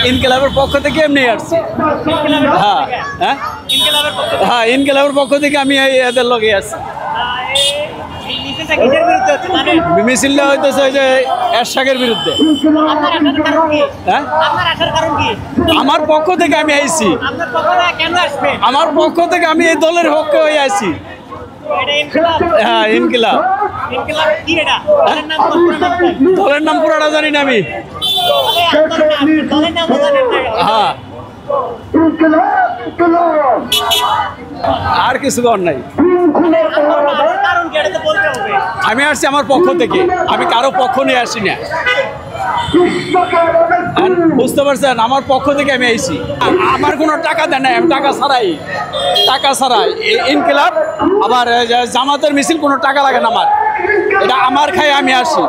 ইনকিলাবের পক্ষ থেকে এমনি আসছি। হ্যাঁ হ্যাঁ হ্যাঁ, ইনকিলাবের পক্ষ থেকে আমি এদের লগে আসছি। মিছিলটা হইতেছে ওই যে এরশাদের বিরুদ্ধে। হ্যাঁ, আমার পক্ষ থেকে আমি আইছি, আমার পক্ষ থেকে আমি এই দলের পক্ষে হয়ে আইছি। হ্যাঁ, ইনকিলাব। দলের নাম পুরাটা জানি না আমি। হ্যাঁ, আর কিছু কর নাই। আমি আসছি আমার পক্ষ থেকে, আমি কারো পক্ষ নিয়ে আসি না, বুঝতে পারছেন? আমার পক্ষ থেকে আমি আইছি। আমার কোনো টাকা দেয় না, আমি টাকা ছাড়াই ইনকিলাব। আবার জামাতের মিছিল কোনো টাকা লাগে না আমার, এটা আমার খাই আমি আসি।